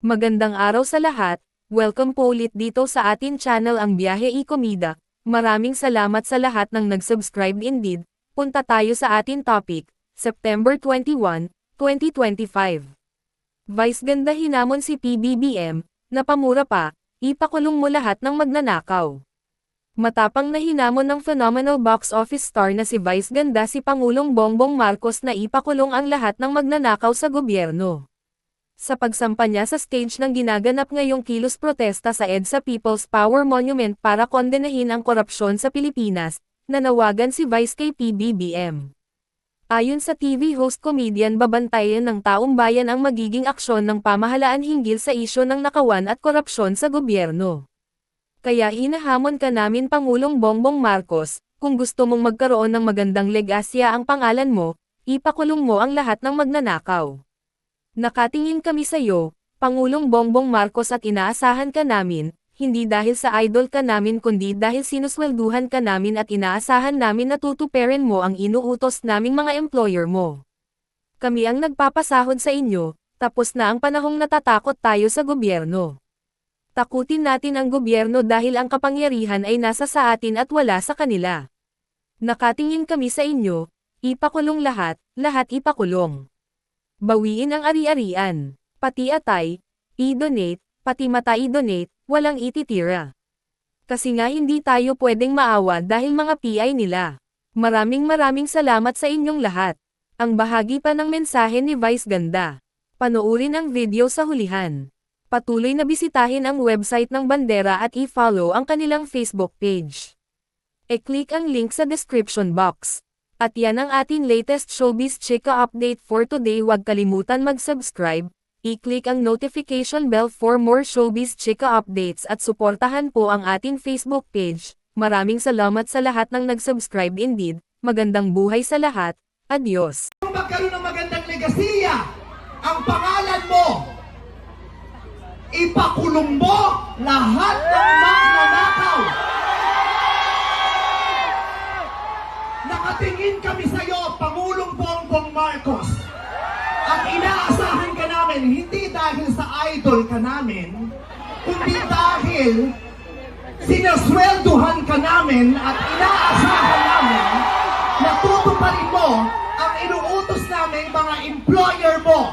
Magandang araw sa lahat, welcome po ulit dito sa atin channel ang Biyahe y Comida. Maraming salamat sa lahat ng nag-subscribe indeed. Punta tayo sa atin topic, September 21, 2025. Vice ganda hinamon si PBBM, napamura pa, ipakulong mo lahat ng magnanakaw. Matapang na hinamon ng phenomenal box office star na si Vice ganda si Pangulong Bongbong Marcos na ipakulong ang lahat ng magnanakaw sa gobyerno. Sa pagsampa niya sa stage ng ginaganap ngayong kilos protesta sa EDSA People's Power Monument para kondenahin ang korupsyon sa Pilipinas, nanawagan si Vice kay PBBM. Ayon sa TV host comedian babantayan ng taong bayan ang magiging aksyon ng pamahalaan hinggil sa isyu ng nakawan at korupsyon sa gobyerno. Kaya hinahamon ka namin Pangulong Bongbong Marcos, kung gusto mong magkaroon ng magandang legasya ang pangalan mo, ipakulong mo ang lahat ng magnanakaw. Nakatingin kami sa iyo, Pangulong Bongbong Marcos at inaasahan ka namin, hindi dahil sa idol ka namin kundi dahil sinuswelduhan ka namin at inaasahan namin na tutuperin mo ang inuutos naming mga employer mo. Kami ang nagpapasahod sa inyo, tapos na ang panahong natatakot tayo sa gobyerno. Takutin natin ang gobyerno dahil ang kapangyarihan ay nasa sa atin at wala sa kanila. Nakatingin kami sa inyo, ipakulong lahat ipakulong. Bawiin ang ari-arian, pati atay, i-donate, pati mata i-donate, walang ititira. Kasi nga hindi tayo pwedeng maawa dahil mga PI nila. Maraming salamat sa inyong lahat. Ang bahagi pa ng mensahe ni Vice ganda. Panoorin ang video sa hulihan. Patuloy na bisitahin ang website ng bandera at i-follow ang kanilang Facebook page. E-click ang link sa description box. At yan ang ating latest showbiz chika update for today. Huwag kalimutan mag-subscribe, i-click ang notification bell for more showbiz chika updates at suportahan po ang ating Facebook page. Maraming salamat sa lahat ng nag-subscribe indeed. Magandang buhay sa lahat. Adios. Magkaroon ng magandang legasiya, ang pangalan mo, ipakulong mo lahat ng magnanakaw. Nakatingin kami sa iyo, Pangulong Bongbong Marcos. At inaasahan ka namin, hindi dahil sa idol ka namin, kundi dahil sinaswelduhan ka namin at inaasahan namin na tutuparin mo ang inuutos namin mga employer mo.